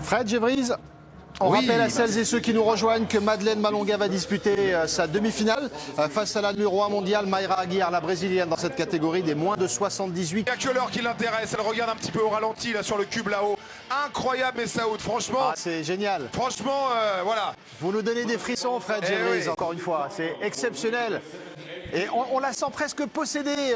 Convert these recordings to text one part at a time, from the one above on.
Fred Gévrise, on rappelle à celles et ceux qui nous rejoignent que Madeleine Malonga va disputer sa demi-finale face à la numéro 1 mondiale, Mayra Aguiar, la brésilienne, dans cette catégorie des moins de 78. Il n'y a que l'heure qui l'intéresse, elle regarde un petit peu au ralenti là sur le cube là-haut. Incroyable Messaoud, franchement. Ah, c'est génial. Franchement, voilà. Vous nous donnez des frissons, Fred Gévrise, encore une fois. C'est exceptionnel. Et on la sent presque possédée,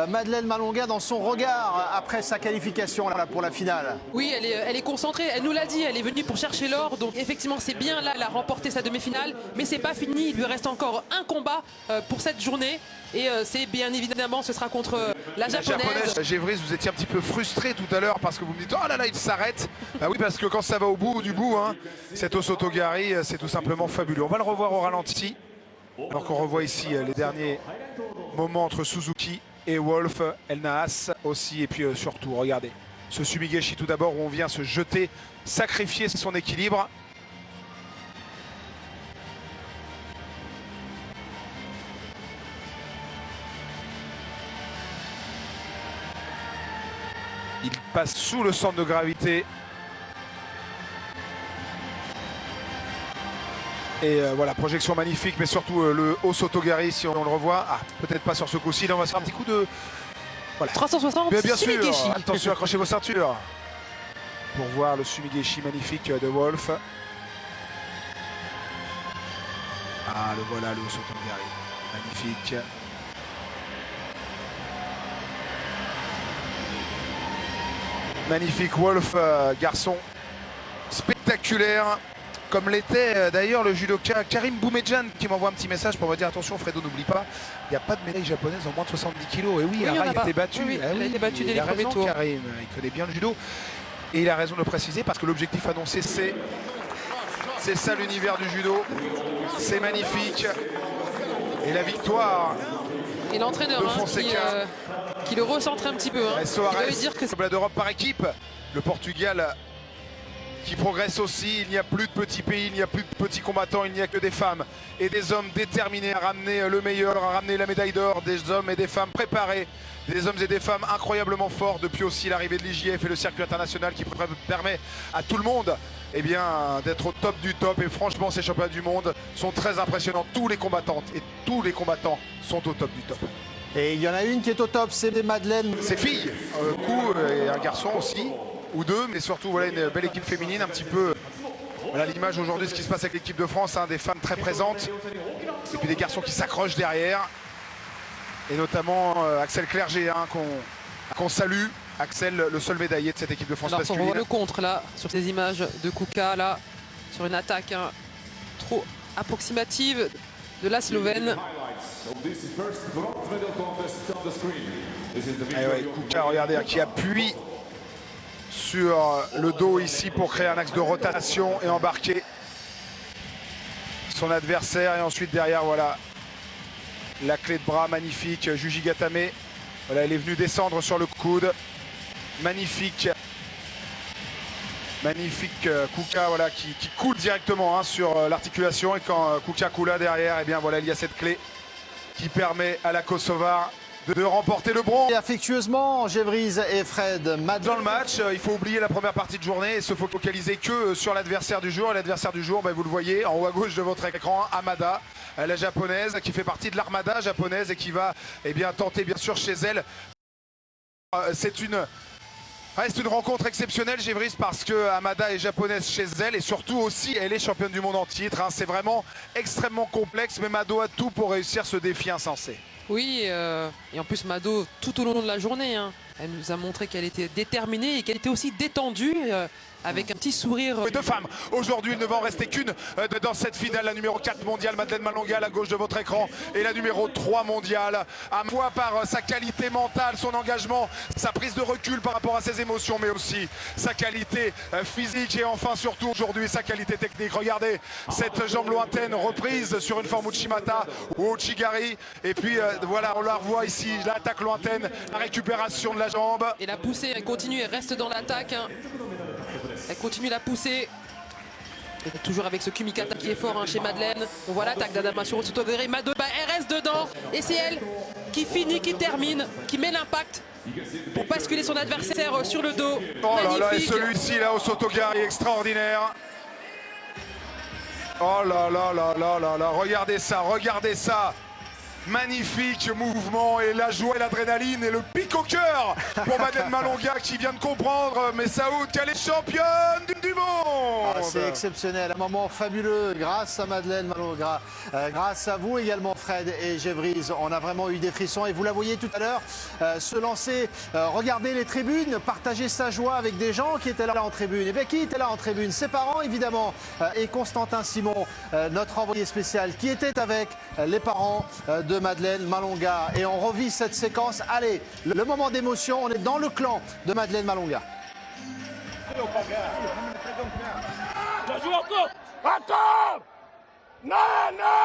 Madeleine Malonga, dans son regard après sa qualification là, pour la finale. Oui, elle est concentrée, elle nous l'a dit, elle est venue pour chercher l'or. Donc effectivement, c'est bien là, elle a remporté sa demi-finale. Mais c'est pas fini, il lui reste encore un combat pour cette journée. Et c'est bien évidemment, ce sera contre la japonaise. Gévrise, vous étiez un petit peu frustré tout à l'heure parce que vous me dites oh là là, il s'arrête. Bah oui, parce que quand ça va au bout du bout, hein, cet Osotogari, c'est tout simplement fabuleux. On va le revoir au ralenti. Alors qu'on revoit ici les derniers moments entre Suzuki et Wolf, El Naas aussi, et puis surtout, regardez, ce Sumigeshi tout d'abord où on vient se jeter, sacrifier son équilibre. Il passe sous le centre de gravité. Et voilà, projection magnifique, mais surtout le Osotogari, si on le revoit. Ah, peut-être pas sur ce coup-ci, là on va faire un petit coup de... Voilà. 360, bien sûr, Sumigeshi. attention, accrochez vos ceintures. Pour voir le Sumigeshi magnifique de Wolf. Ah, le voilà, le Osotogari. Magnifique. Magnifique Wolf, garçon spectaculaire. Comme l'était d'ailleurs le judoka Karim Boumedjan qui m'envoie un petit message pour me dire attention Fredo, n'oublie pas, il n'y a pas de médaille japonaise en moins de 70 kg. Et oui, Arai a été battu. Oui, il a été battu dès les premiers tours. Karim, il connaît bien le judo. Et il a raison de le préciser parce que l'objectif annoncé c'est ça l'univers du judo. C'est magnifique. Et la victoire. Et l'entraîneur qui le recentre un petit peu. Hein. Soares, dire que championnat d'Europe par équipe. Le Portugal qui progresse aussi, il n'y a plus de petits pays, il n'y a plus de petits combattants, il n'y a que des femmes et des hommes déterminés à ramener le meilleur, à ramener la médaille d'or, des hommes et des femmes préparés, des hommes et des femmes incroyablement forts depuis aussi l'arrivée de l'IJF et le circuit international qui permet à tout le monde d'être au top du top. Et franchement, ces championnats du monde sont très impressionnants, tous les combattantes et tous les combattants sont au top du top. Et il y en a une qui est au top, c'est Madeleine. Ses filles, et un garçon aussi. Ou deux, mais surtout voilà une belle équipe féminine, un petit peu voilà l'image aujourd'hui de ce qui se passe avec l'équipe de France, hein, des femmes très présentes et puis des garçons qui s'accrochent derrière, et notamment Axel Clerget hein, qu'on salue. Axel, le seul médaillé de cette équipe de France masculine. On voit le contre là sur ces images de Kuka là sur une attaque trop approximative de la Slovène. Kuka, regardez, qui appuie sur le dos ici pour créer un axe de rotation et embarquer son adversaire. Et ensuite derrière, voilà, la clé de bras magnifique, Juji Gatame. Voilà, elle est venue descendre sur le coude. Magnifique. Magnifique Kuka, voilà, qui coule directement hein, sur l'articulation. Et quand Kuka coule là derrière, et bien voilà, il y a cette clé qui permet à la Kosovare de remporter le bronze. Et affectueusement, Gévrise et Fred. Dans le match, il faut oublier la première partie de journée et se focaliser que sur l'adversaire du jour. Et l'adversaire du jour, vous le voyez en haut à gauche de votre écran, Hamada, la japonaise, qui fait partie de l'armada japonaise et qui va tenter bien sûr chez elle. C'est une rencontre exceptionnelle, Gévrise, parce que Hamada est japonaise chez elle et surtout aussi elle est championne du monde en titre. Hein. C'est vraiment extrêmement complexe, mais Mado a tout pour réussir ce défi insensé. Oui, et en plus Mado, tout au long de la journée, hein, elle nous a montré qu'elle était déterminée et qu'elle était aussi détendue, avec un petit sourire. Deux femmes, aujourd'hui il ne va en rester qu'une dans cette finale, la numéro 4 mondiale, Madeleine Malonga à la gauche de votre écran, et la numéro 3 mondiale, à moi par sa qualité mentale, son engagement, sa prise de recul par rapport à ses émotions, mais aussi sa qualité physique et enfin surtout aujourd'hui sa qualité technique. Regardez cette jambe lointaine reprise sur une forme Uchimata ou Uchigari, et puis voilà, on la revoit ici, l'attaque lointaine, la récupération de la jambe. Et la poussée, elle continue, elle reste dans l'attaque. Hein. Elle continue la pousser. Et toujours avec ce Kumikata qui est fort hein, chez Madeleine. On voit l'attaque d'Adama sur Osotogari. Mado, elle reste dedans. Et c'est elle qui finit, qui termine, qui met l'impact pour basculer son adversaire sur le dos. Oh là là, et Magnifique. celui-ci là au Sotogari, extraordinaire. Oh là là là là là là, regardez ça, regardez ça. Magnifique mouvement et la joie et l'adrénaline et le pic au cœur pour Madeleine Malonga qui vient de comprendre, mais Saoud qu'elle est championne du monde. Ah, c'est exceptionnel, un moment fabuleux grâce à Madeleine Malonga, grâce à vous également Fred et Gévries. On a vraiment eu des frissons et vous la voyez tout à l'heure se lancer, regarder les tribunes, partager sa joie avec des gens qui étaient là en tribune. Et bien qui était là en tribune? Ses parents évidemment et Constantin Simon, notre envoyé spécial qui était avec les parents de Madeleine Malonga. Et on revit cette séquence. Allez, le moment d'émotion, on est dans le clan de Madeleine Malonga. Attends! Non, non!